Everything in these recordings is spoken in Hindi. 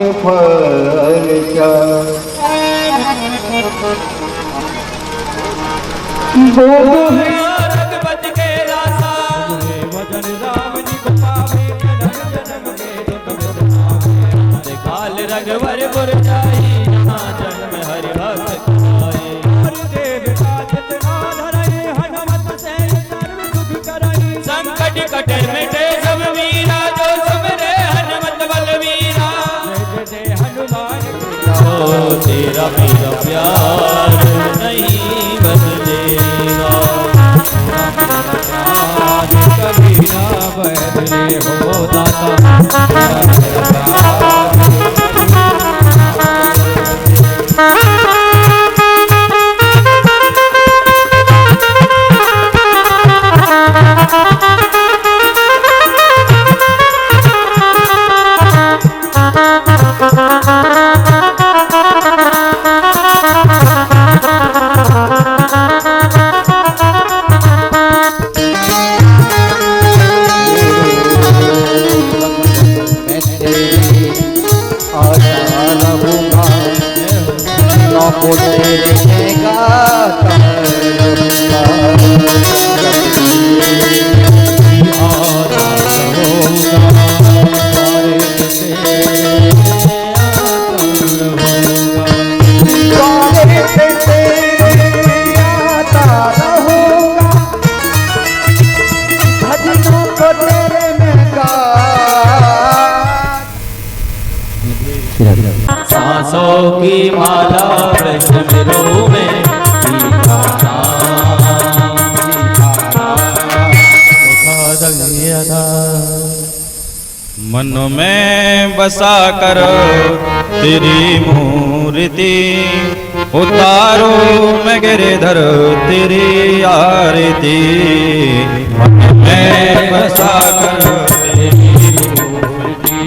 फल क्या बोलो है रघुपति के लासा वचन राम जी को पावे जन्म में तो काल रघुवर पुर जाई जहाँ जन्म हरि भक्त आए हरि देव का जितना धराए हनुमत से सर्व दुख कराई संकट कटे मिटे सब मीरा जो सुमरे हनुमत बलवीरा जय जय हनुमान तेरा मेरा प्यार नहीं बदलेगा कभी ना बदले हो दाता सांसों की माला ब्रह्मरो में मन में बसा कर तेरी मूर्ति उतारो मैं गिरधर तेरी आरती मन में बसा कर तेरी मूर्ति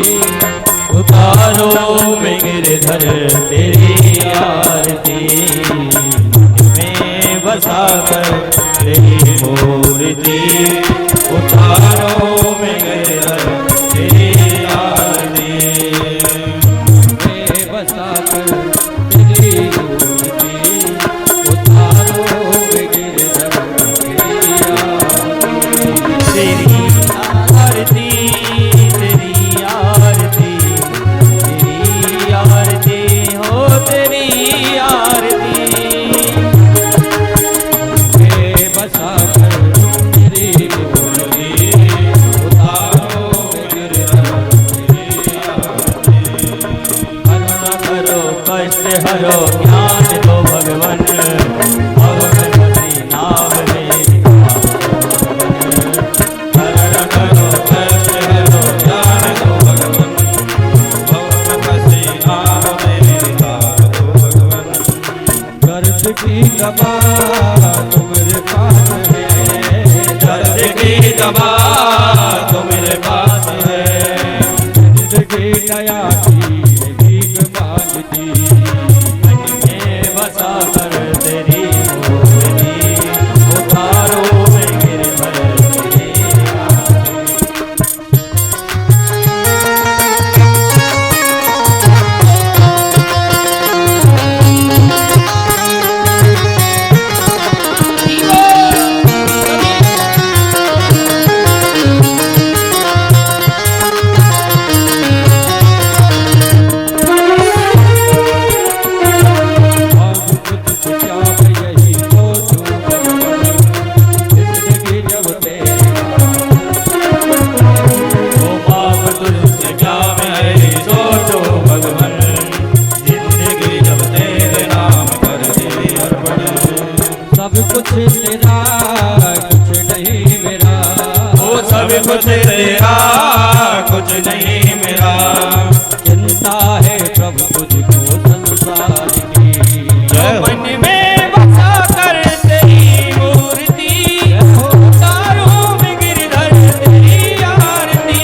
उतारो मैं गिरधर तेरी आरती में बसा कर तेरी मूर्ति उतारो मैं गिरधर तेरी आरती में बसा कर तेरी मूर्ति उतारो मैं गिरधर तेरी आरती तेरी आरती तेरी आरती में बसा कर तेरी मूर्ति उतारो गिरधर तेरी आरती करुणा करो कष्ट हरो ज्ञान दो भगवन भगवती नाम में करुणा करो कष्ट हरो ज्ञान दो भगवन भगवती नाम दर्द की दवा तुम्हारे पास है दर्द की दवा तुम्हारे पास है जिंदगी नया की भीख मांगती मन में बसा कर तेरी मूर्ति उतारो मैं गिरधर तेरी सब कुछ तेरा कुछ नहीं मेरा ओ सब कुछ तेरा कुछ नहीं मेरा चिंता है प्रभु तुझको संसार की मन में बसा कर तेरी मूर्ति उतारो मैं गिरधर तेरी आरती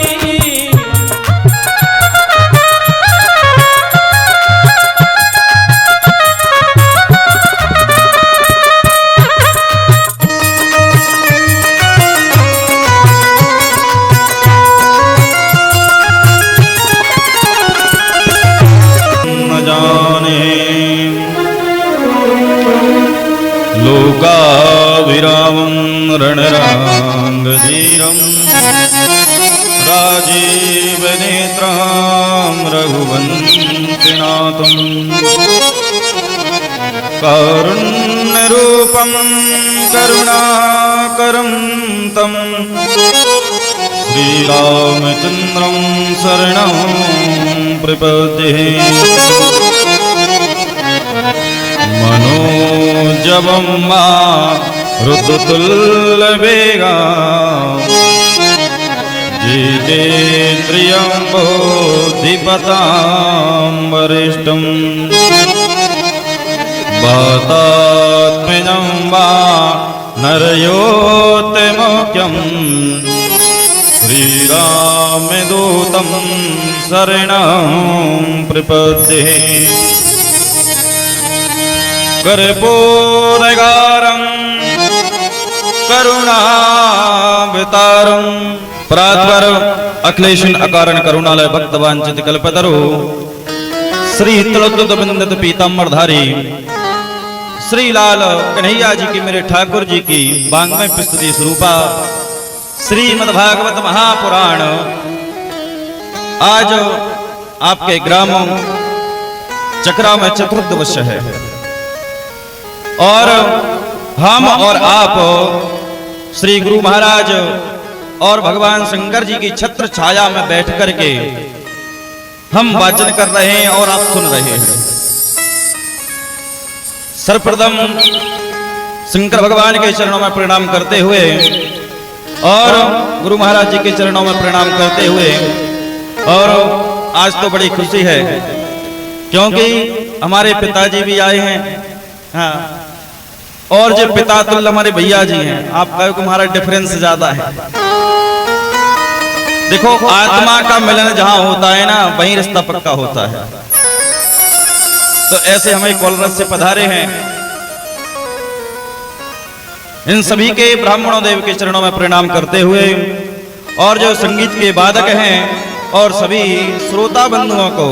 लोकाभिरामं रणराङ्गधीरं राजीवनेत्रं रघुवंशनाथं कारुण्यरूपं करुणाकरं तं श्रीरामचन्द्रं शरणं प्रपद्ये। मनोजवं मारुततुल्यवेगं जितेन्द्रियं बुद्धिमतां वरिष्ठं वातात्मजं वा नरयोत्तमोख्यं श्रीरामदूतं शरणं प्रपद्ये। कर्पूरगारं करुणावतारं परात्पर अखिलेशन अकारण करुणालय भक्तवांचित कल्पतरु श्री तुलतुत बिंदत पीतांबरधारी श्री लाल कन्हैया जी की, मेरे ठाकुर जी की वांग्मय प्रस्तुति स्वरूपा श्रीमद्भागवत महापुराण आज आपके ग्राम चकरा में चतुर्थ वर्ष है और हम और आप श्री गुरु महाराज और भगवान शंकर जी की छत्र छाया में बैठ करके हम वाचन कर रहे हैं और आप सुन रहे हैं। सर्वप्रथम शंकर भगवान के चरणों में प्रणाम करते हुए और गुरु महाराज जी के चरणों में प्रणाम करते हुए, और आज तो बड़ी खुशी है क्योंकि हमारे पिताजी भी आए हैं। हाँ, और जो पिता तुल्य हमारे भैया जी हैं। आप कहो कि हमारा डिफरेंस ज्यादा है। देखो, आत्मा का मिलन जहां होता है ना, वहीं रिश्ता पक्का होता है। तो ऐसे हमें कोलरस से पधारे हैं। इन सभी के ब्राह्मणों देव के चरणों में प्रणाम करते हुए और जो संगीत के वादक हैं और सभी श्रोता बंधुओं को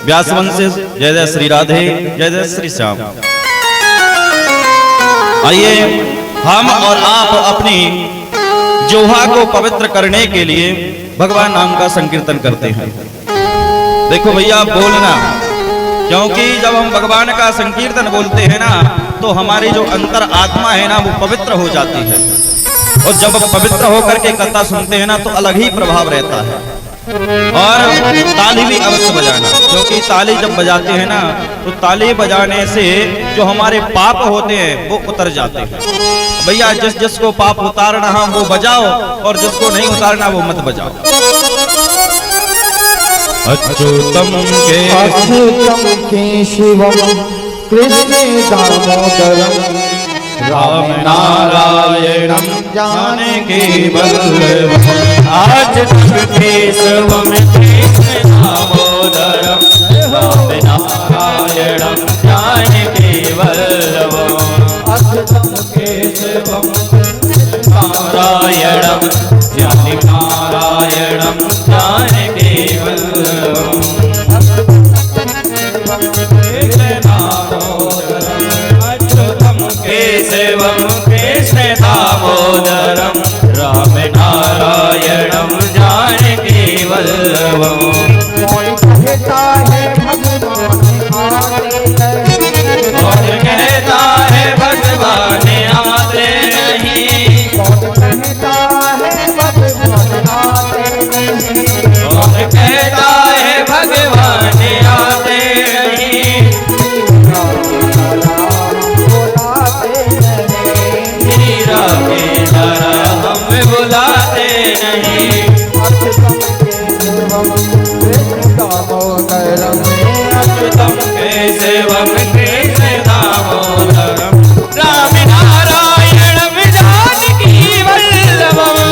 व्यासवंश जय जय श्री राधे, जय जय श्री श्याम। आइए हम और आप अपनी जोहा को पवित्र करने के लिए भगवान नाम का संकीर्तन करते हैं। देखो भैया, बोलना, क्योंकि जब हम भगवान का संकीर्तन बोलते हैं ना, तो हमारी जो अंतर आत्मा है ना, वो पवित्र हो जाती है। और जब हम पवित्र होकर के कथा सुनते हैं ना, तो अलग ही प्रभाव रहता है। और ताली भी अवश्य बजाना, क्योंकि ताली जब बजाते हैं ना, तो ताली बजाने से जो हमारे पाप होते हैं वो उतर जाते हैं। भैया, जिसको पाप उतारना है वो बजाओ, और जिसको नहीं उतारना वो मत बजाओ। अच्युतम के शिवम कृष्ण दामोदरम राम नारायणं जानकी वल्लभं अच्युतम केशवम कृष्ण दामोदरम राम नारायणं जानकी वल्लभं अच्युतम केशवम नारायणं जानकी वल्लभं केशवम कृष्ण दामोदरम राम नारायणं जानकी वल्लभं। कौन कहता है भगवान आते नहीं, कौन कहता है भगवान आते नहीं, कौन कहता है भगवान आते नहीं, कौन कहता है भगवान आते नहीं, हीरा के नारा हम बुलाते नहीं। अच्युतम केशवम कृष्ण दामोदरम राम नारायणं जानकी वल्लभं।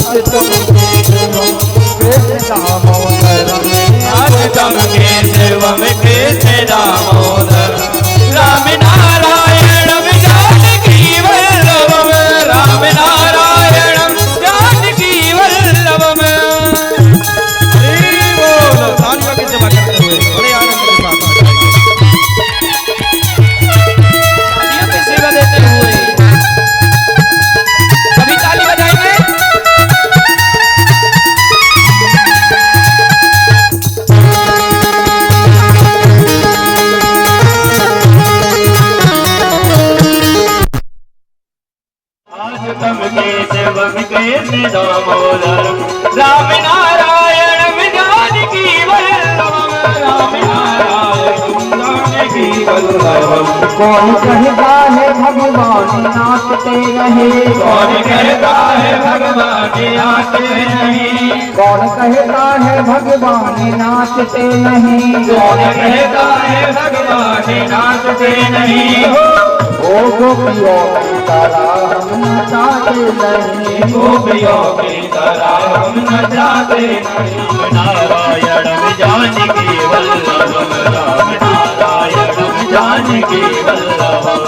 अच्युतम केशवम कृष्ण दामोदरम अच्युतम केशवम कृष्ण दामोदर राम नारायणम जानकी वल्लभम राम नारायणम जानकी वल्लभम। तालियों की सेवा करते हुए बड़े आनंद के साथ तालियों की सेवा देते हुए सभी ताली बजाएंगे। अच्युतम केशवम कृष्ण दामोदरम राम नारायणम जानकी वल्लभम राम नारायणम जानकी वल्लभम। कौन कहता है भगवान नाचते रहे कौन कहता है भगवान आते नहीं। कौन कहता है भगवान नाचते नहीं कौन कहता है भगवान नाचते नहीं। ओ गोपियों की तरह हम नचाते नहीं गोपियों की तरह हम नचाते नहीं। नारायणम जानकी वल्लभम राम नारायणम जानकी वल्लभम।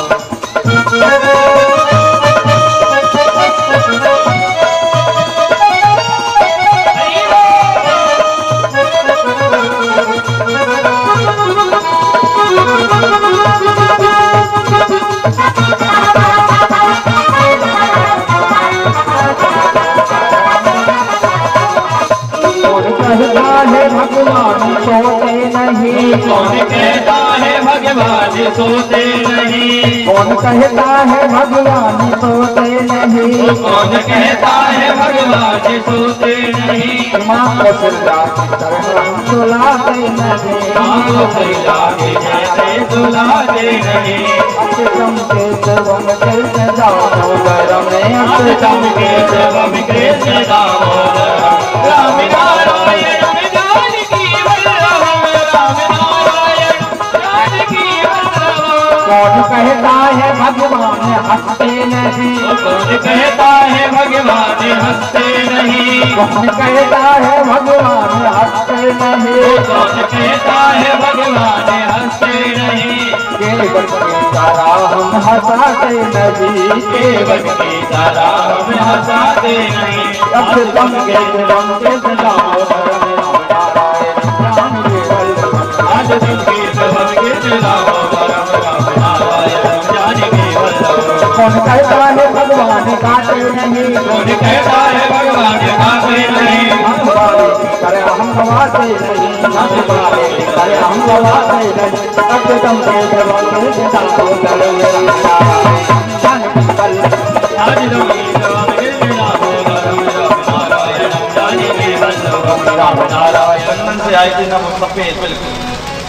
कौन कहता है भगवान सोते नहीं कौन कहता है भगवान सोते नहीं। कौन कहता है भगवान सोते नहीं माँ को सुला की तरह हम सुलाते नहीं। माँ को सैला के जैसे सुलाते नहीं अच्युतम केशवम कृष्ण दामोदरम अच्युतम केशवम कृष्ण दामोदरम राम नारायणम जानकी वल्लभम राम नारायणम जानकी वल्लभम। कौन कहता है भगवान हंसते नहीं। कौन कहता है भगवान हंसते नहीं कौन कहता है भगवान हंसते नहीं। कौन कहता है भगवान हंसते नहीं केवल की तरह हम हंसाते नहीं। केवल की तरह हम हंसाते नहीं अच्युतम केशवम कृष्ण दामोदरम राम नारायणम जानकी वल्लभम। अच्युतम केशवम कृष्ण दामोदरम राम नारायणम जानकी वल्लभम। कौन कहता है भगवान गाते नहीं। कौन कहता है भगवान गाते नहीं हम गावे करे हम गवाते नहीं। हम गावे करे हम गवाते नहीं। अच्युतम केशवम कृष्ण दामोदरम राम नारायणम जानकी वल्लभम। अच्युतम केशवम कृष्ण दामोदरम राम नारायणम जानकी वल्लभम राम नारायण चंदन से आए थे ना वो सफेद बिल्कुल।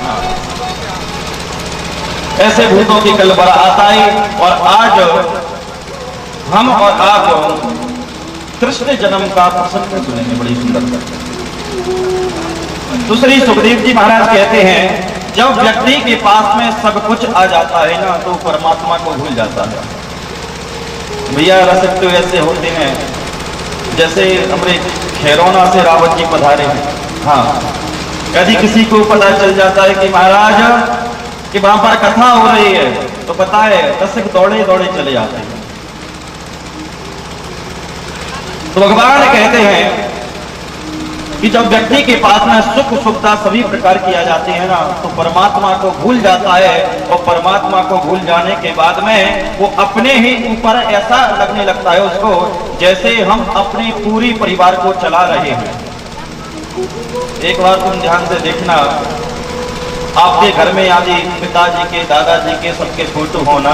हाँ। ऐसे भूतों की कल बारात आई और आज हम और आप कृष्ण जन्म का प्रसंग सुनेंगे बड़ी सुंदर। दूसरी सुखदेव जी महाराज कहते हैं जब व्यक्ति के पास में सब कुछ आ जाता है ना तो परमात्मा को भूल जाता है। भैया रसिक तो ऐसे होते हैं जैसे हमारे खैरौना से रावत जी पधारे हैं। हाँ, यदि किसी को पता चल जाता है कि महाराज कि वहां पर कथा हो रही है तो पता है रसिक दौड़े दौड़े चले जाते हैं। तो भगवान कहते हैं कि जब व्यक्ति के पास में सुख सुविधा सभी प्रकार की आ जाती है ना तो परमात्मा को भूल जाता है और परमात्मा को भूल जाने के बाद में वो अपने ही ऊपर ऐसा लगने लगता है उसको जैसे हम अपने पूरी परिवार को चला रहे हैं। एक बार तुम ध्यान से देखना, आपके घर में यदि पिताजी के दादाजी के सबके फोटो होना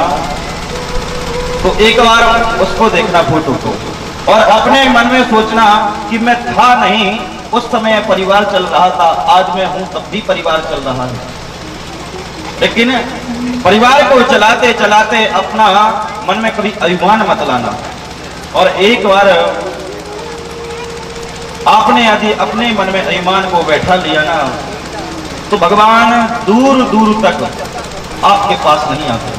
तो एक बार उसको देखना फोटो को और अपने मन में सोचना कि मैं था नहीं उस समय परिवार चल रहा था, आज मैं हूं तब भी परिवार चल रहा है। लेकिन परिवार को चलाते चलाते अपना मन में कभी अभिमान मत लाना। और एक बार आपने यदि अपने मन में अभिमान को बैठा लिया ना तो भगवान दूर दूर तक आपके पास नहीं आते।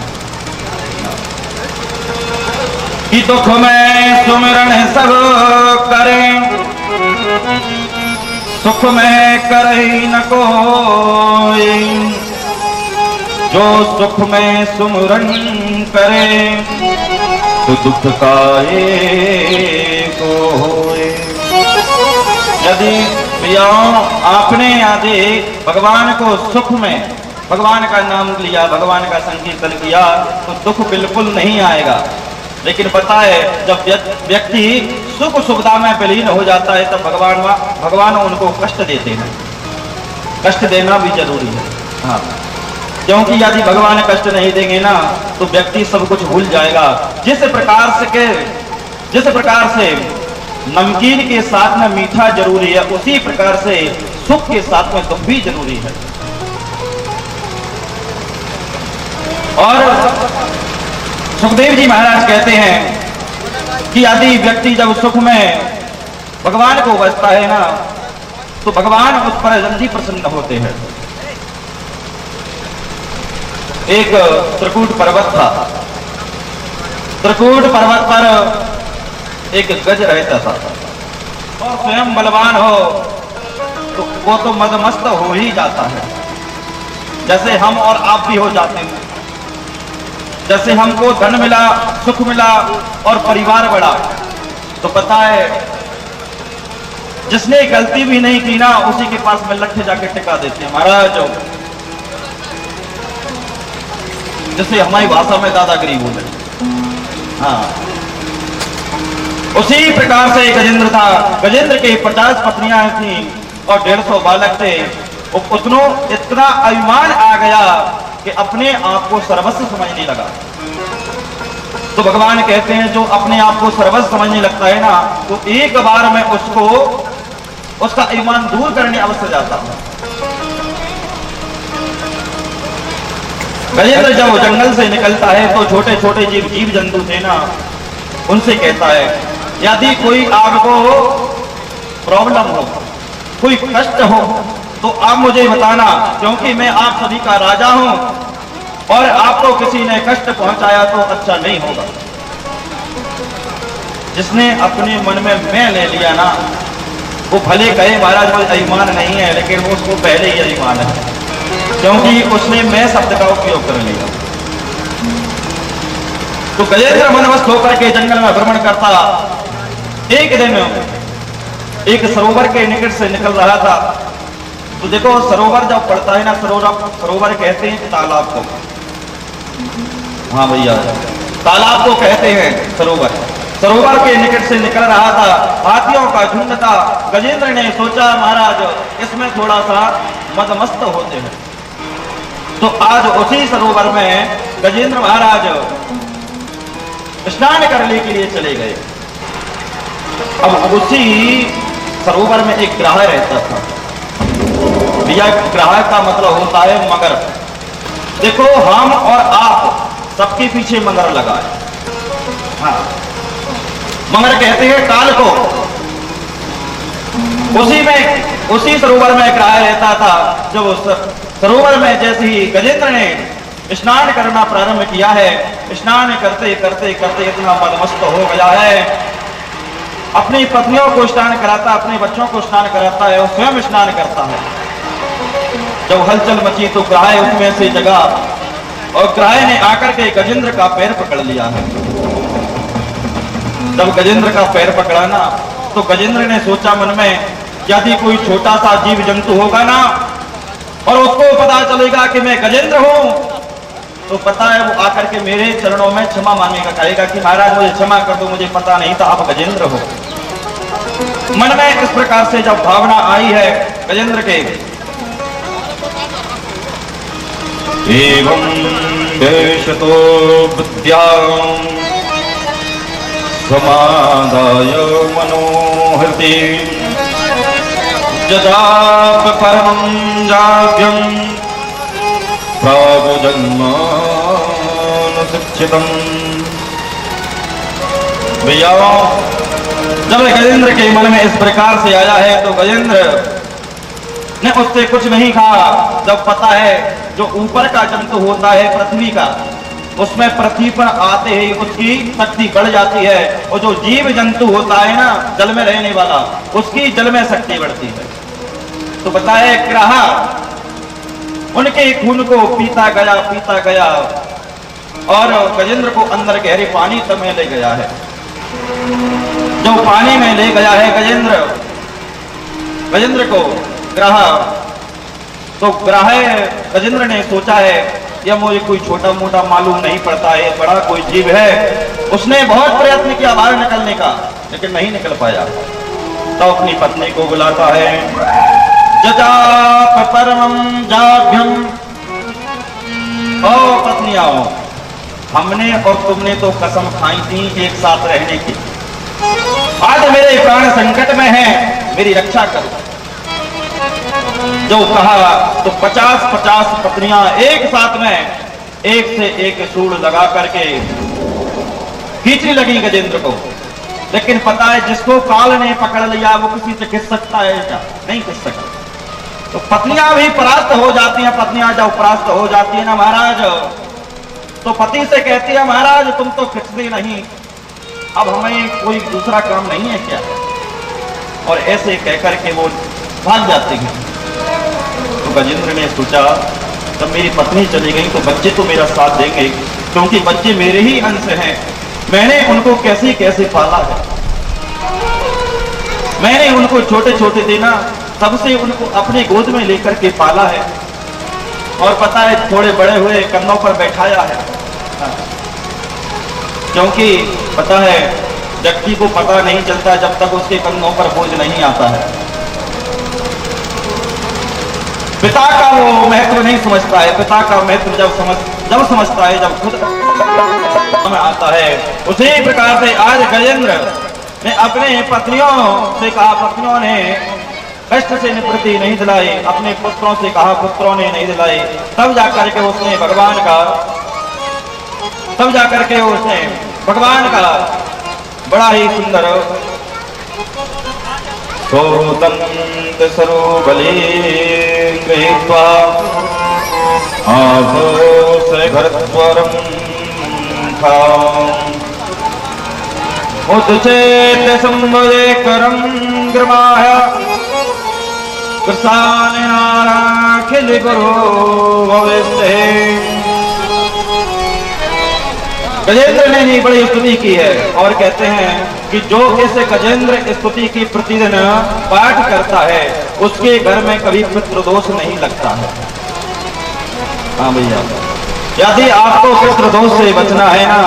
कि दुख में सुमिरन सब करें, सुख में करे न कोई। जो सुख में सुमिरन करे तो दुख काहे को होए। यदि भैया आपने यदि भगवान को सुख में भगवान का नाम लिया, भगवान का संकीर्तन किया तो दुख बिल्कुल नहीं आएगा। लेकिन पता है जब व्यक्ति सुख सुविधा में विलीन हो जाता है तब भगवान उनको कष्ट देते हैं। कष्ट देना भी जरूरी है। हाँ, क्योंकि यदि भगवान कष्ट नहीं देंगे ना तो व्यक्ति सब कुछ भूल जाएगा। जिस प्रकार से नमकीन के साथ में मीठा जरूरी है, उसी प्रकार से सुख के साथ में दुख भी जरूरी है। और सुखदेव जी महाराज कहते हैं कि यदि व्यक्ति जब सुख में भगवान को बसता है ना तो भगवान उस पर जल्दी प्रसन्न होते हैं। एक त्रिकूट पर्वत था। त्रिकूट पर्वत पर एक गज रहता था और स्वयं बलवान हो तो वो तो मदमस्त हो ही जाता है, जैसे हम और आप भी हो जाते हैं। जैसे हमको धन मिला, सुख मिला और परिवार बढ़ा तो पता है जिसने गलती भी नहीं की ना उसी के पास में लठ जाके टिका देते हैं महाराज। जैसे हमारी भाषा में दादागिरी बोले। हाँ, उसी प्रकार से गजेंद्र था। गजेंद्र के 50 पत्नियां थी और 150 बालक थे। इतना अभिमान आ गया कि अपने आप को सर्वस्व समझने लगा। तो भगवान कहते हैं जो अपने आप को सर्वस्व समझने लगता है ना तो एक बार में उसका ईमान दूर करने अवश्य जाता है। गजेंद्र जब जंगल से निकलता है तो छोटे छोटे जीव जंतु थे ना उनसे कहता है यदि कोई आपको प्रॉब्लम हो, कोई कष्ट हो तो आप मुझे बताना, क्योंकि मैं आप सभी का राजा हूं और आपको किसी ने कष्ट पहुंचाया तो अच्छा नहीं होगा। जिसने अपने मन में मैं ले लिया ना वो भले कहे महाराज मुझे अभिमान नहीं है, लेकिन वो उसको पहले ही अभिमान है, क्योंकि उसने मैं शब्द का उपयोग कर लिया। तो गजेंद्र मनमस्त होकर के जंगल में भ्रमण करता। एक दिन एक सरोवर के निकट से निकल रहा था। तो देखो सरोवर जब पड़ता है ना, सरोवर कहते हैं तालाब को। हाँ भैया, तालाब को कहते हैं सरोवर। सरोवर के निकट से निकल रहा था, हाथियों का झुंड था। गजेंद्र ने सोचा महाराज इसमें थोड़ा सा मदमस्त होते हैं। तो आज उसी सरोवर में गजेंद्र महाराज स्नान करने के लिए चले गए। अब उसी सरोवर में एक ग्राह रहता था। भैया ग्राह का मतलब होता है मगर। देखो हम और आप सबके पीछे मगर लगा है। हाँ, मगर कहते हैं काल को। उसी सरोवर में ग्राह रहता था। जब उस सरोवर में जैसे ही गजेंद्र ने स्नान करना प्रारंभ किया है, स्नान करते करते करते इतना मदमस्त हो गया है, अपनी पत्नियों को स्नान कराता, अपने बच्चों को स्नान कराता है और स्वयं स्नान करता है। जब हलचल मची तो ग्राह उसमें से जगा और ग्राह ने आकर के गजेंद्र का पैर पकड़ लिया है। जब गजेंद्र का पैर पकड़ा ना तो गजेंद्र ने सोचा मन में यदि कोई छोटा सा जीव जंतु होगा ना और उसको पता चलेगा कि मैं गजेंद्र हूं तो पता है वो आकर के मेरे चरणों में क्षमा मांगेगा, कहेगा कि महाराज मुझे क्षमा कर दो, मुझे पता नहीं था आप गजेंद्र हो। मन में इस प्रकार से जब भावना आई है गजेंद्र के, एवं देशतो विद्यां समादाय मनोहृति जजाप परमं जाग्यं प्रागजन्मानुशिक्षितम्। भैया जब गजेंद्र के मन में इस प्रकार से आया है तो गजेंद्र ने उससे कुछ नहीं कहा। जब पता है जो ऊपर का जंतु होता है पृथ्वी का, उसमें पृथ्वी पर आते ही उसकी शक्ति बढ़ जाती है, और जो जीव जंतु होता है ना जल में रहने वाला, उसकी जल में शक्ति बढ़ती है। तो बताए ग्राहा उनके खून को पीता गया और गजेंद्र को अंदर गहरे पानी तक में ले गया है। जो पानी में ले गया है गजेंद्र को ग्राहा, तो गजेंद्र ने सोचा है यह मुझे कोई छोटा मोटा मालूम नहीं पड़ता है, बड़ा कोई जीव है। उसने बहुत प्रयत्न किया बाहर निकलने का, लेकिन नहीं निकल पाया। तो अपनी पत्नी को बुलाता है, जजाप परमं जाभ्यम, ओ पत्नी आओ, हमने और तुमने तो कसम खाई थी एक साथ रहने की। आज मेरे प्राण संकट में है, मेरी रक्षा करो। जो कहा तो 50-50 पत्नियां एक साथ में एक से एक सूड़ लगा करके खींचने लगी गजेंद्र को। लेकिन पता है जिसको काल ने पकड़ लिया वो किसी से खिंच सकता है क्या? नहीं खिंच सकता। तो पत्नियां भी परास्त हो जाती हैं। पत्नियां जब परास्त हो जाती है ना महाराज, तो पति से कहती है महाराज तुम तो खिंचती नहीं, अब हमें कोई दूसरा काम नहीं है क्या? और ऐसे कहकर के वो भाग जाती हैं। तो गजेंद्र ने सोचा जब मेरी पत्नी चली गई तो बच्चे तो मेरा साथ देंगे, क्योंकि बच्चे मेरे ही अंश हैं। मैंने उनको कैसे कैसे पाला है, मैंने उनको छोटे छोटे देना सबसे उनको अपनी गोद में लेकर के पाला है, और पता है थोड़े बड़े हुए कंधों पर बैठाया है। क्योंकि पता है व्यक्ति को पता नहीं चलता जब तक उसके कंधों पर बोझ नहीं आता है। पिता का वो महत्व नहीं समझता है। पिता का महत्व जब समझता है जब खुद में आता है। उसी प्रकार से आज गजेंद्र ने अपने पत्नियों से कहा, पत्नियों ने कष्ट से निवृत्ति नहीं दिलाई, अपने पुत्रों से कहा, पुत्रों ने नहीं दिलाई। तब जाकर के उसने भगवान का बड़ा ही सुंदर सोदंत सरोबले गृहीत्वा आभूषे घरद्वारं उच्चेत संवदे करं ग्रमाय कृष्णाखिल गुरु भविष्य। गजेंद्र ने ही बड़ी स्तुति की है, और कहते हैं कि जो इस गजेंद्र स्तुति की प्रतिदिन पाठ करता है उसके घर में कभी पितृदोष नहीं लगता है। हाँ भैया, यदि आपको पितृदोष से बचना है ना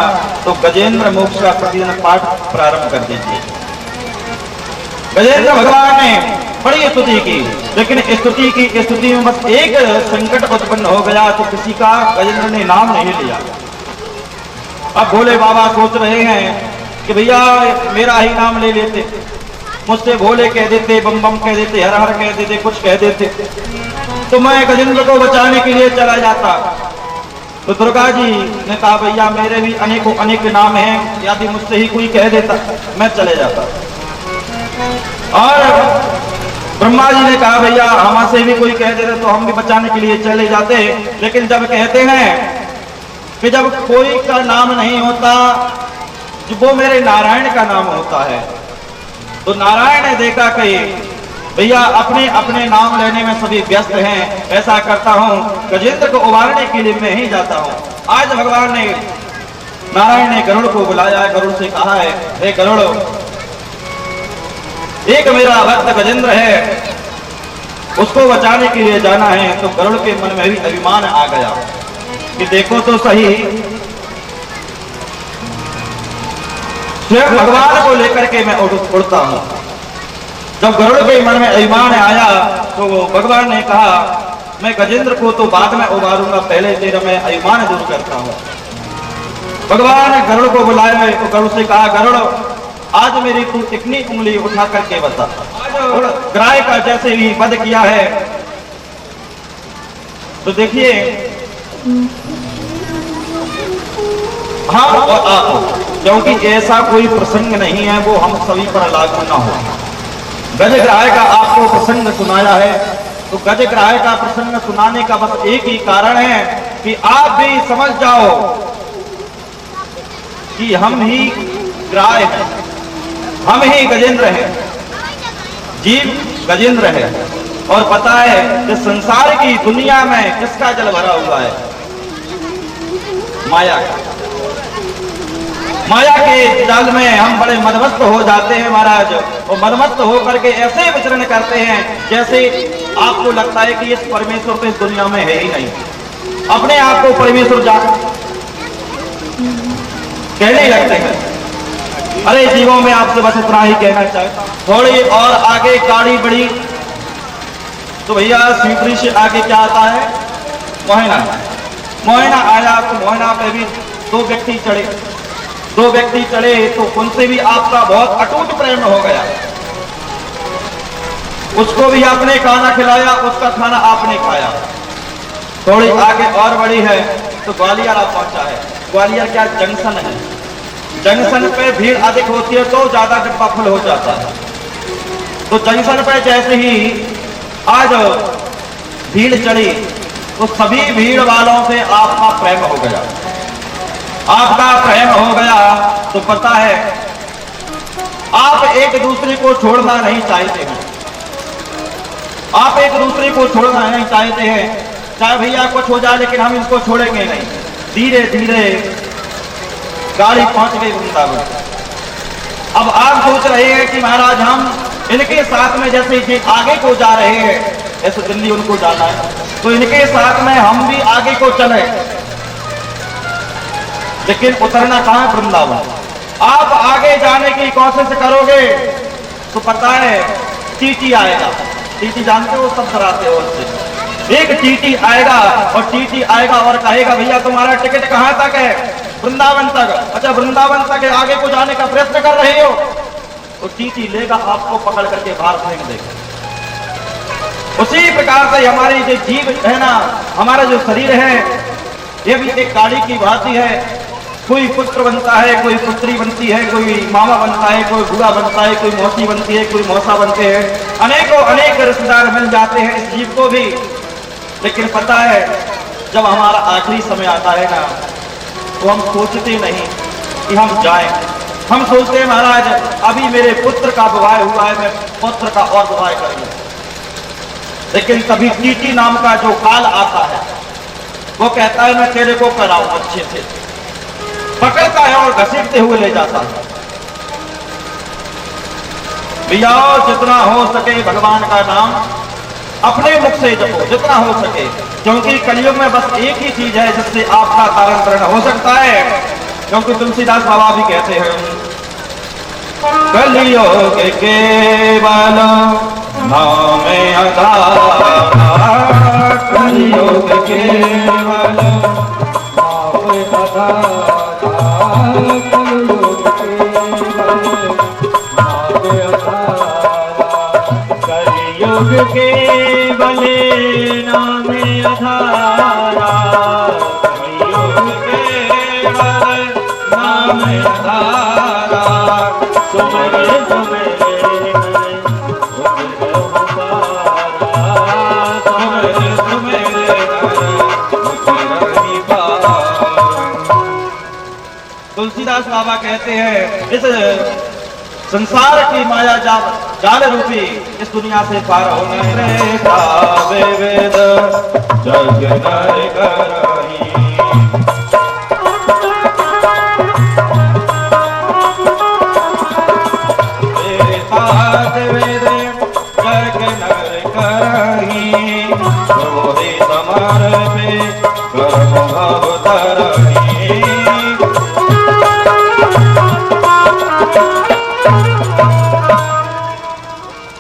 तो गजेंद्र मोक्ष का प्रतिदिन पाठ प्रारंभ कर दीजिए। गजेंद्र भगवान ने बड़ी स्तुति की, लेकिन स्तुति में बस एक संकट उत्पन्न हो गया, तो किसी का गजेंद्र ने नाम नहीं लिया। अब भोले बाबा सोच रहे हैं कि भैया मेरा ही नाम ले लेते, मुझसे भोले कह देते, बम बम कह देते, हर हर कह देते, कुछ कह देते, तो मैं गजेंद्र को बचाने के लिए चला जाता। तो दुर्गा जी ने कहा भैया मेरे भी अनेकों अनेक नाम हैं, यदि मुझसे ही कोई कह देता मैं चले जाता। और ब्रह्मा जी ने कहा भैया हमसे भी कोई कह देता तो हम भी बचाने के लिए चले जाते। लेकिन जब कहते हैं कि जब कोई का नाम नहीं होता, जो वो मेरे नारायण का नाम होता है, तो नारायण ने देखा कि भैया अपने अपने नाम लेने में सभी व्यस्त हैं, ऐसा करता हूं गजेंद्र को उबारने के लिए मैं ही जाता हूं। आज भगवान ने नारायण ने गरुड़ को बुलाया है, गरुड़ से कहा है हे गरुड़, एक मेरा भक्त गजेंद्र है, उसको बचाने के लिए जाना है। तो गरुड़ के मन में भी अभिमान आ गया कि देखो तो सही, स्वयं भगवान को लेकर के मैं उड़ता हूं। जब गरुड़ के मन में अभिमान आया तो भगवान ने कहा मैं गजेंद्र को तो बाद में उबारूंगा, पहले तेरा मैं अभिमान दूर करता हूं। भगवान ने गरुड़ को बुलाया तो गरुड़ से कहा गरुड़ आज मेरी तू इतनी उंगली उठा करके बता। आज ग्राह का जैसे भी वध किया है, तो देखिए हाँ और आप, क्योंकि ऐसा कोई प्रसंग नहीं है वो हम सभी पर लागू ना हो। गजग्राह का आपको प्रसंग सुनाया है, तो गजग्राह का प्रसंग सुनाने का बस एक ही कारण है कि आप भी समझ जाओ कि हम ही ग्राह हैं, हम ही गजेंद्र हैं, जीव गजेंद्र है। और पता है कि संसार की दुनिया में किसका जल भरा हुआ है? माया का। माया के जाल में हम बड़े मदमस्त हो जाते हैं महाराज, और मदमस्त होकर के ऐसे विचरण करते हैं जैसे आपको लगता है कि इस परमेश्वर तो इस दुनिया में है ही नहीं। अपने आप को परमेश्वर कहने लगते हैं। अरे जीवों में आपसे बस इतना ही कहना चाहता हूं। थोड़ी और आगे गाड़ी बढ़ी तो भैया स्वीकृति से आगे क्या आता है? मोहना। मोहना आया तो मोहना पे भी दो व्यक्ति चढ़े। दो व्यक्ति चढ़े तो उनसे भी आपका बहुत अटूट प्रेम हो गया। उसको भी आपने खाना खिलाया, उसका खाना आपने खाया। थोड़ी आगे और बढ़ी है तो ग्वालियर आप पहुंचा है। ग्वालियर क्या जंक्शन है? जंक्शन पे भीड़ अधिक होती है तो ज्यादा डिब्बा फुल हो जाता है। तो जंक्शन पे जैसे ही आज भीड़ चढ़ी तो सभी भीड़ वालों से आपका प्रेम हो गया। आपका प्रेम हो गया तो पता है आप एक दूसरे को छोड़ना नहीं चाहते हैं। आप एक दूसरे को छोड़ना नहीं चाहते हैं, चाहे भैया कुछ हो जाए लेकिन हम इसको छोड़ेंगे नहीं। धीरे धीरे गाड़ी पहुंच गई वृंदावन। अब आप सोच रहे हैं कि महाराज हम इनके साथ में जैसे कि आगे को जा रहे हैं, ऐसे दिल्ली उनको जाना है तो इनके साथ में हम भी आगे को चले, लेकिन उतरना कहां? वृंदावन। आप आगे जाने की कोशिश करोगे तो पता है टीटी आएगा। टीटी जानते हो, सब डराते हो उससे। एक टीटी आएगा और टीटी आएगा और कहेगा भैया तुम्हारा टिकट कहां तक है? वृंदावन तक। अच्छा वृंदावन तक आगे को जाने का प्रयत्न कर रहे हो तो टीटी लेगा, आपको पकड़ करके बाहर फेंक देगा। उसी प्रकार से हमारी जो जीव है ना, हमारा जो शरीर है ये भी एक गाड़ी की भांति है। कोई पुत्र बनता है, कोई पुत्री बनती है, कोई मामा बनता है, कोई बुआ बनता है, कोई मौसी बनती है, कोई मौसा बनते हैं। अनेकों अनेक रिश्तेदार मिल जाते हैं इस जीव को भी। लेकिन पता है जब हमारा आखिरी समय आता है ना तो हम सोचते नहीं कि हम जाएं। हम सोचते हैं महाराज अभी मेरे पुत्र का विवाह हुआ है, मैं पुत्र का और विवाह कर लूं। लेकिन कभी टीटी नाम का जो काल आता है वो कहता है मैं तेरे को कराऊं अच्छे से, पकड़ता है और घसीटते हुए ले जाता है। भैया जितना हो सके भगवान का नाम अपने मुख से जपो, जितना हो सके, क्योंकि कलयुग में बस एक ही चीज है जिससे आपका तारण तरण हो सकता है। क्योंकि तुलसीदास बाबा भी कहते हैं कलयुग केवल नाम आधारा, कलयुग केवल नाम आधारा, कलयुग केवल नाम आधारा, कलयुग केवल नाम आधारा, कलयुग केवल नाम आधारा, सुमरे सुमरे तुलसीदास बाबा कहते हैं इस संसार की माया जाल रूपी इस दुनिया से पार होने वेद जग नर करही, वेद जग नर करही, प्रभुहि समर्पे कर्म भव तरही।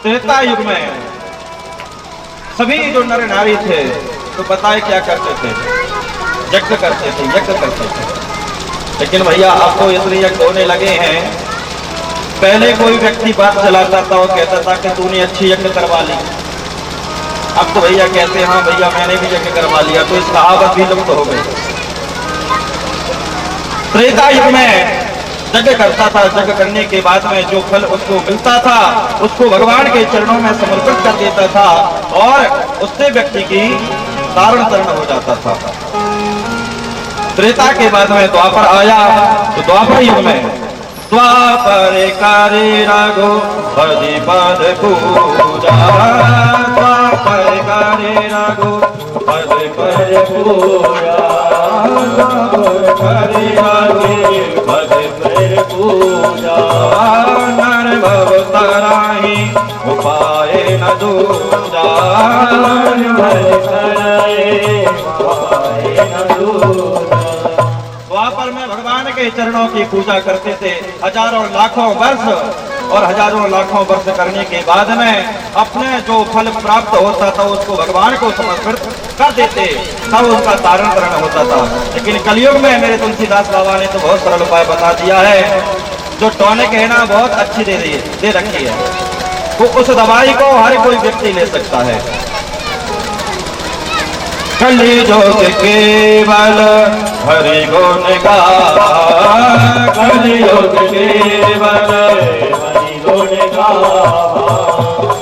त्रेता युग में सभी जो नर नारी थे तो पता है क्या करते थे? यज्ञ करते थे, यज्ञ करते थे। लेकिन भैया अब तो इतने यज्ञ होने लगे हैं। पहले कोई व्यक्ति बात चलाता था और कहता था कि तूने अच्छी यज्ञ करवा ली। अब तो भैया कहते हैं हाँ भैया मैंने भी यज्ञ करवा लिया, तो इस कहावत भी लुप्त हो गई। त्रेता युग में यज्ञ करता था, यज्ञ करने के बाद में जो फल उसको मिलता था उसको भगवान के चरणों में समर्पित कर देता था और उससे व्यक्ति की तारण तरण हो जाता था। त्रेता के बाद में द्वापर आया, तो द्वापर युग में द्वापर करे राघो पदि पद पूजा, द्वापर करे राघो पदि पद पूजा, द्वापर करे राघो पदि पद पूजा, नर भव तराहि उपाय न दूजा, नर भव तराहि उपाय न दूजा। द्वापर में भगवान के चरणों की पूजा करते थे हजारों लाखों वर्ष, और हजारों लाखों वर्ष करने के बाद में अपने जो फल प्राप्त होता था उसको भगवान को समर्पित कर देते, तब उनका तारण करण होता था। लेकिन कलयुग में मेरे तुलसीदास बाबा ने तो बहुत सरल उपाय बता दिया है। जो टॉनिक है ना बहुत अच्छी दे रखी है, तो उस दवाई को हर कोई व्यक्ति ले सकता है। कलियुग केवल हरि गुण गावा, कलियुग केवल हरि गुण गावा,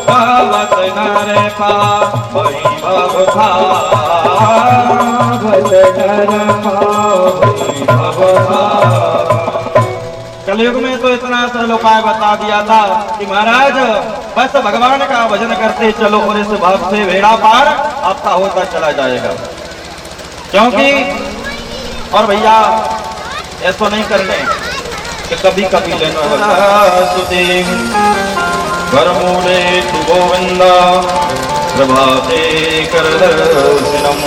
पावत नर पावई भव पावत नर पावई भव पाव। कलयुग में तो इतना सरल उपाय बता दिया था कि महाराज बस भगवान का भजन करते चलो और इस भाव से बेड़ा पार आपका होता चला जाएगा। क्योंकि और भैया ऐसा नहीं करने कि कभी कभी लेना वरमूले तु गोविंद प्रभाते कर दर्शनम।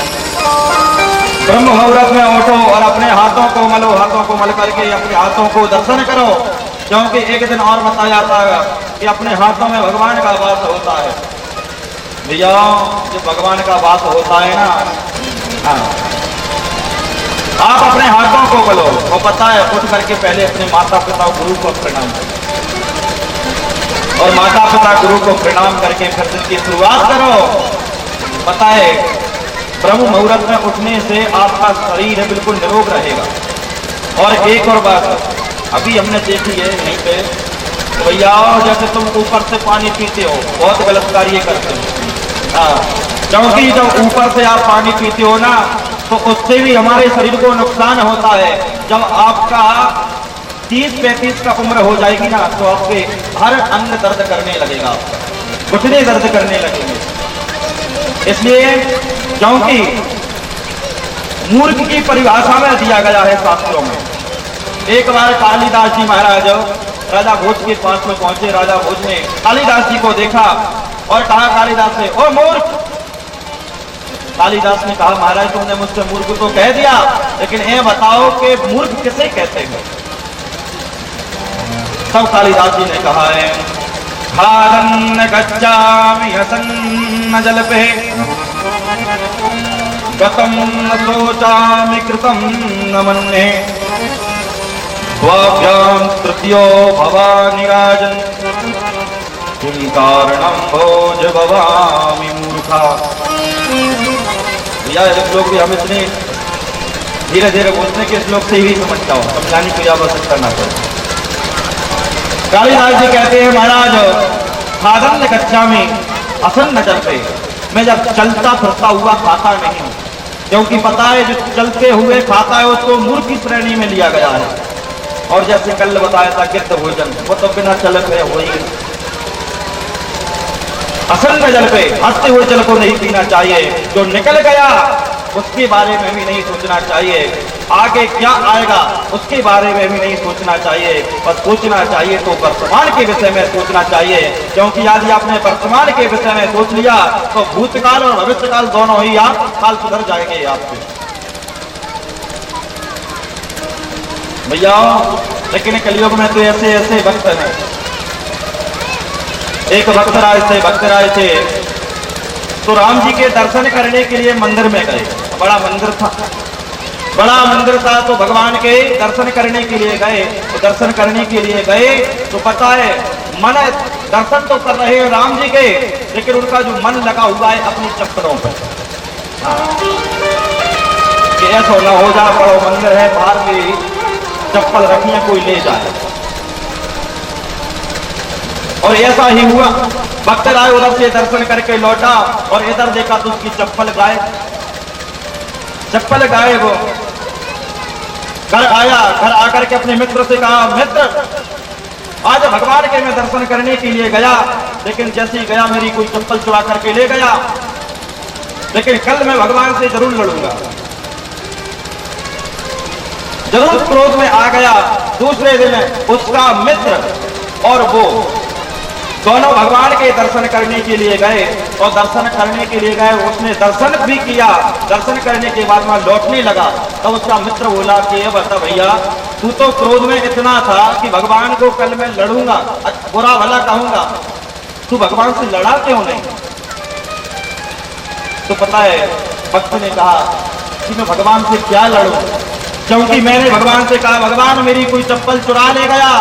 ब्रह्म मुहूर्त में उठो और अपने हाथों को मलो, हाथों को मल करके अपने हाथों को दर्शन करो, क्योंकि एक दिन और बताया था कि अपने हाथों में भगवान का वास होता है। भैया जब भगवान का वास होता है ना, हाँ, आप अपने हाथों को मलो और पता है उठ करके पहले अपने माता पिता गुरु को प्रणाम करो, और माता पिता गुरु को प्रणाम करके फिर दिन की शुरुआत करो। पता है ब्रह्म मुहूर्त में उठने से आपका शरीर है बिल्कुल निरोग रहेगा। और एक और बात अभी हमने देखी है यहीं पे, तो भैया जैसे तुम ऊपर से पानी पीते हो बहुत गलत कार्य करते हो, हाँ, क्योंकि जब ऊपर से आप पानी पीते हो ना तो उससे भी हमारे शरीर को नुकसान होता है। जब आपका 30-35 का उम्र हो जाएगी ना तो आपके हर अंग दर्द करने लगेगा, घुटने दर्द करने लगेंगे। इसलिए क्योंकि मूर्ख की परिभाषा में दिया गया है शास्त्रों में। एक बार कालिदास जी महाराज राजा भोज के पास में पहुंचे। राजा भोज ने कालिदास जी को देखा और कहा कालिदास से, ओ मूर्ख। कालिदास ने कहा महाराज तुमने मुझसे मूर्ख तो कह दिया, लेकिन ये बताओ कि मूर्ख किसे कहते हैं। तब कालिदास जी ने कहा है, खादन्न गच्छामि हसन्न जलपे गतं न शोचामि कृतं न मन्ये द्वाभ्यां तृतीयो भवानि राजन् किं कारणं भोज भवामि मूर्खा। भैया श्लोक भी हम इतने धीरे धीरे बोलते कि श्लोक से ही समझ जाओ, समझाने की आवश्यकता करना पड़े। कालिदास जी कहते हैं महाराज खादन्न गच्छामि असन्न जलपे, मैं जब चलता फिरता हुआ खाता नहीं हूं, क्योंकि पता है जो चलते हुए खाता है उसको मूर्ख की श्रेणी में लिया गया है। और जैसे कल बताया था गिद्ध भोजन वो तो बिना चल पे हो ही। असन्न जल पे हंसते हुए जल को नहीं पीना चाहिए, जो निकल गया उसके बारे में भी नहीं सोचना चाहिए, आगे क्या आएगा उसके बारे में भी नहीं सोचना चाहिए, और सोचना चाहिए तो वर्तमान के विषय में सोचना चाहिए। क्योंकि यदि आपने वर्तमान के विषय में सोच लिया तो भूतकाल और भविष्यकाल दोनों ही आप काल सुधर जाएंगे आपके भैया। लेकिन कलयुग में तो ऐसे ऐसे भक्त हैं। एक भक्त राय थे तो राम जी के दर्शन करने के लिए मंदिर में गए। बड़ा मंदिर था तो भगवान के दर्शन करने के लिए गए। तो दर्शन करने के लिए गए तो पता है मन दर्शन तो कर रहे हैं राम जी के, लेकिन उनका जो मन लगा हुआ है अपनी चप्पलों पर। कि ऐसा न हो जाए बड़ो मंदिर है बाहर की चप्पल रखी है कोई ले जाए। और ऐसा ही हुआ, भक्त राय उधर से दर्शन करके लौटा और इधर देखा तो उसकी चप्पल गायब। घर आया, घर आकर के अपने मित्र से कहा, मित्र आज भगवान के मैं दर्शन करने के लिए गया, लेकिन जैसे ही गया मेरी कोई चप्पल चुरा करके ले गया, लेकिन कल मैं भगवान से जरूर लड़ूंगा। जरूर क्रोध में आ गया। दूसरे दिन उसका मित्र और वो दोनों भगवान के दर्शन करने के लिए गए, और दर्शन करने के लिए गए, उसने दर्शन भी किया। दर्शन करने के बाद वहां लौटने लगा, तब उसका मित्र बोला कि ये बता भैया, तू तो क्रोध में इतना था कि भगवान को कल मैं लड़ूंगा, बुरा भला कहूंगा, तू भगवान से लड़ा क्यों नहीं? तो पता है भक्त ने कहा कि मैं भगवान से क्या लड़ूं, क्योंकि मैंने भगवान से कहा भगवान मेरी कोई चप्पल चुरा ले गया,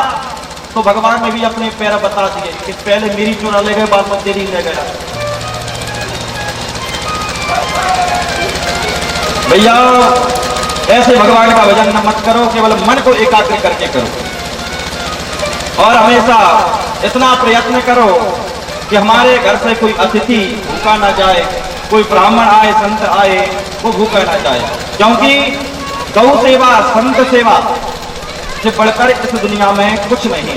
तो भगवान ने भी अपने पैर बता दिए कि पहले मेरी चुरा ले गए, बाद में तेरी ले गया। भैया ऐसे भगवान का भजन मत करो, केवल मन को एकाग्र करके करो, और हमेशा इतना प्रयत्न करो कि हमारे घर से कोई अतिथि भूखा ना जाए, कोई ब्राह्मण आए, संत आए, वो भूखा ना जाए, क्योंकि गौ सेवा, संत सेवा से बढ़कर इस दुनिया में कुछ नहीं है।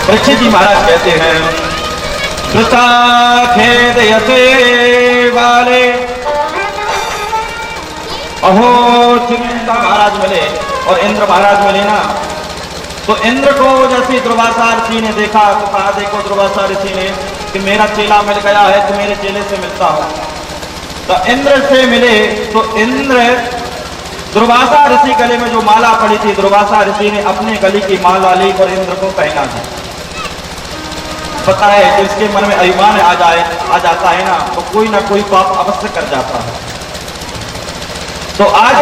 परीक्षित जी महाराज कहते हैं, कृता खेदयते वाले अहो चिंता महाराज मिले और इंद्र महाराज मिले ना, तो इंद्र को जैसे दुर्वासा ऋषि ने देखा तो कहा, देखो दुर्वासा ऋषि ने कि मेरा चेला मिल गया है, तो मेरे चेले से मिलता हूं। तो इंद्र से मिले तो इंद्र दुर्वासा ऋषि गले में जो माला पड़ी थी, दुर्वासा ऋषि ने अपने गले की माला ली और इंद्र को पहना दी। पता है कि इसके मन में अभिमान आ जाता है ना, तो कोई ना कोई पाप अवश्य कर जाता है। तो आज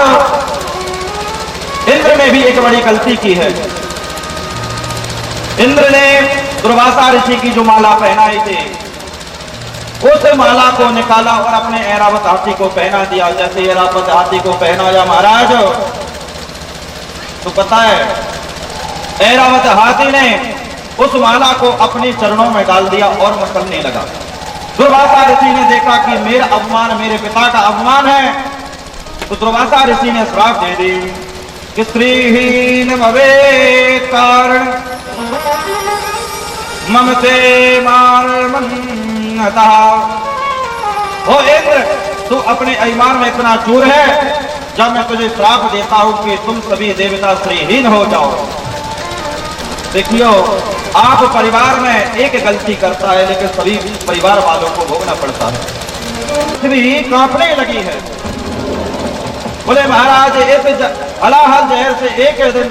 इंद्र ने भी एक बड़ी गलती की है। इंद्र ने दुर्वासा ऋषि की जो माला पहनाई थी, उस माला को निकाला और अपने ऐरावत हाथी को पहना दिया। जैसे ऐरावत हाथी को पहनाया महाराज, तो पता है ऐरावत हाथी ने उस माला को अपने चरणों में डाल दिया और मसलने लगा। दुर्वासा ऋषि ने देखा कि मेरा अपमान मेरे पिता का अपमान है, तो दुर्वासा ऋषि ने श्राप दे दी कि स्त्रीहीन भवे कारण ममते मानता। ओ इंद्र, तू अपने अभिमान में इतना चूर है, जब मैं तुझे श्राप देता हूं कि तुम सभी देवता श्रीहीन हो जाओ। देखियो, आप परिवार में एक गलती करता है, लेकिन सभी परिवार वालों को भोगना पड़ता है। पृथ्वी कांपने लगी है। बोले महाराज, इस हलाहल जहर से एक दिन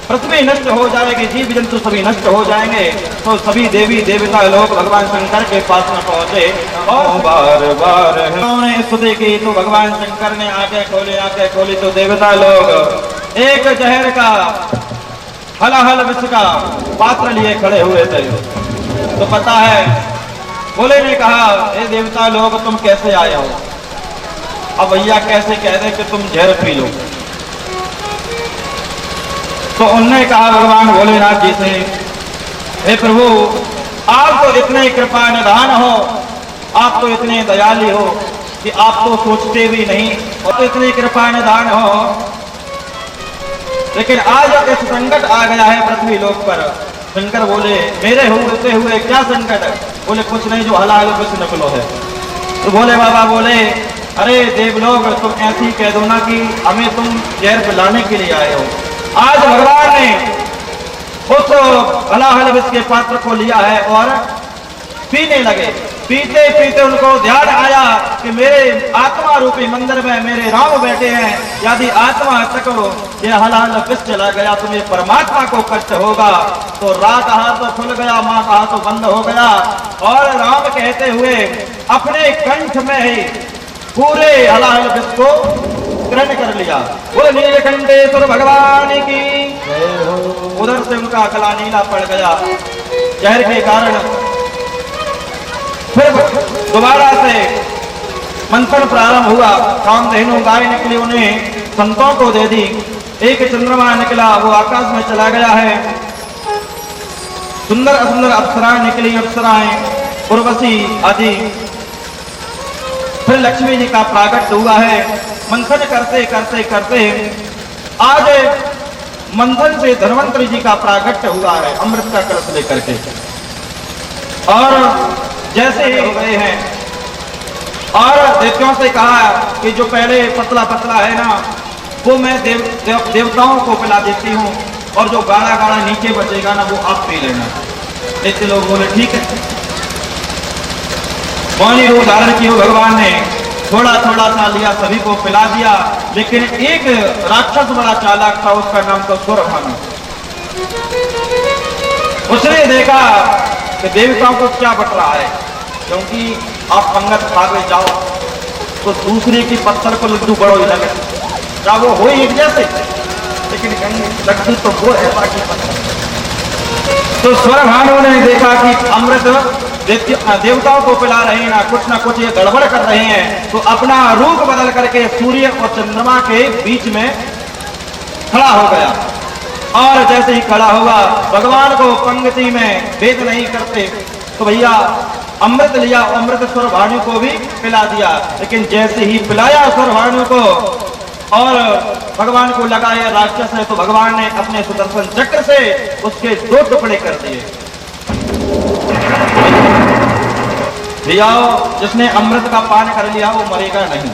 पृथ्वी नष्ट हो जाएगी, जीव जंतु सभी नष्ट हो जाएंगे। तो सभी देवी देवता लोग भगवान शंकर के पास में पहुंचे और बार बार उन्होंने स्तुति की। तो भगवान शंकर ने आंखें खोली तो देवता लोग एक जहर का हलाहल विष का पात्र लिए खड़े हुए थे। तो पता है बोले ने कहा, हे देवता लोग, तुम कैसे आए हो? अब भैया कैसे कह दे कि तुम जहर पी लो? तो उन्होंने कहा भगवान भोलेनाथ जी से, हे प्रभु, आप तो इतने कृपा निधान हो, आप तो इतने दयालु हो कि आप तो सोचते भी नहीं, और तो इतने कृपा निधान हो, लेकिन आज इस संकट आ गया है पृथ्वी लोक पर। शंकर बोले, मेरे होते हुए क्या संकट है? बोले कुछ नहीं, जो हलाल कुछ निकलो है। तो भोले बाबा बोले, अरे देवलोग, तुम ऐसी कह दो ना कि हमें तुम जहर पिलाने के लिए आए हो। आज भगवान ने उस हलाहल विष के पात्र को लिया है और पीने लगे। पीते पीते उनको ध्यान आया कि मेरे आत्मा रूपी मंदिर में मेरे राम बैठे हैं, यदि आत्मा तक ये हलाहल विष चला गया तो मेरे परमात्मा को कष्ट होगा। तो रा कहा तो खुल गया, माँ कहा तो बंद हो गया, और राम कहते हुए अपने कंठ में ही पूरे हलाहल विष को ग्रहण कर लिया। बोले नीलकंठेश्वर भगवान की। उधर से उनका गला नीला पड़ गया जहर के कारण। फिर दोबारा से मंथन प्रारंभ हुआ। कामधेनु गाय निकली, उन्हें संतों को दे दी। एक चंद्रमा निकला, वो आकाश में चला गया है। सुंदर सुंदर अप्सराएं निकली, अप्सराएं उर्वशी आदि। फिर लक्ष्मी जी का प्रागट्य हुआ है। मंथन करते करते करते आज मंथन से धन्वंतरि जी का प्रागट्य हुआ है अमृत का कलश लेकर के। और जैसे ही हो गए हैं और देवताओं से कहा कि जो पहले पतला पतला है ना वो मैं देवताओं को पिला देती हूँ और जो गाढ़ा गाढ़ा नीचे बचेगा ना वो आप पी लेना। इतने लोग बोले ठीक है। पानी रूप धारण किया भगवान ने, थोड़ा थोड़ा सा लिया, सभी को पिला दिया। लेकिन एक राक्षस बड़ा चालाक था, उसका नाम था स्वरभानु। उसने देखा कि देवताओं को क्या बट रहा है, क्योंकि आप पंगत भागे जाओ तो दूसरे की पत्थर को लड्डू बड़ो ही लगे, क्या वो हो एक जैसे, लेकिन लड्डू तो वो है बाकी पत्थर। तो स्वरभानु ने देखा कि अमृत देवताओं को पिला रहे हैं ना कुछ ये गड़बड़ कर रहे हैं, तो अपना रूप बदल करके सूर्य और चंद्रमा के बीच में खड़ा हो गया। और जैसे ही खड़ा हुआ, भगवान को पंक्ति में भेद नहीं करते तो भैया अमृत लिया, अमृत स्वरभानु को भी पिला दिया। लेकिन जैसे ही पिलाया स्वरभानु को और भगवान को लगा ये राक्षस है, तो भगवान ने अपने सुदर्शन चक्र से उसके 2 टुकड़े कर दिए। भैया जिसने अमृत का पान कर लिया वो मरेगा नहीं।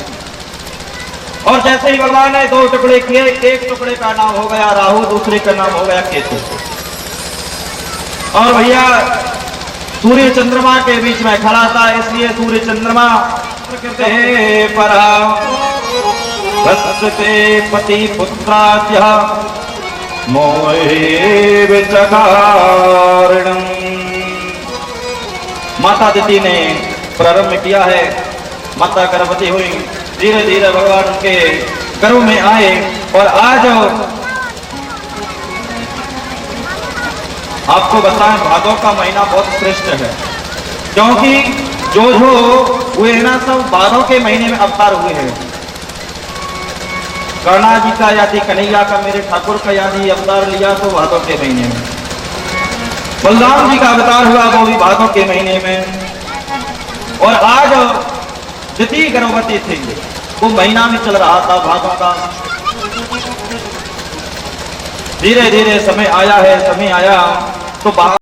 और जैसे ही भगवान ने 2 टुकड़े किए, एक टुकड़े का नाम हो गया राहु, दूसरे का नाम हो गया केतु। और भैया सूर्य चंद्रमा के बीच में खड़ा था, इसलिए सूर्य चंद्रमा भस्ते पति पुत्राद्य मोहे विचकारणम्। माता दिति ने प्रारंभ किया है, माता गर्भवती हुई, धीरे धीरे भगवान के गर्भ में आए। और आज आपको बताएं भादों का महीना बहुत श्रेष्ठ है, क्योंकि जो हुए ना सब भादों के महीने में अवतार हुए हैं। कर्णा जी का यादी, कन्हैया का, मेरे ठाकुर का यादी अवतार लिया तो भादों के महीने में। बलराम जी का अवतार हुआ वो भी भादों के महीने में। और आज दिति गर्भवती थी, वो महीना में चल रहा था भादों का। धीरे धीरे समय आया है, समय आया तो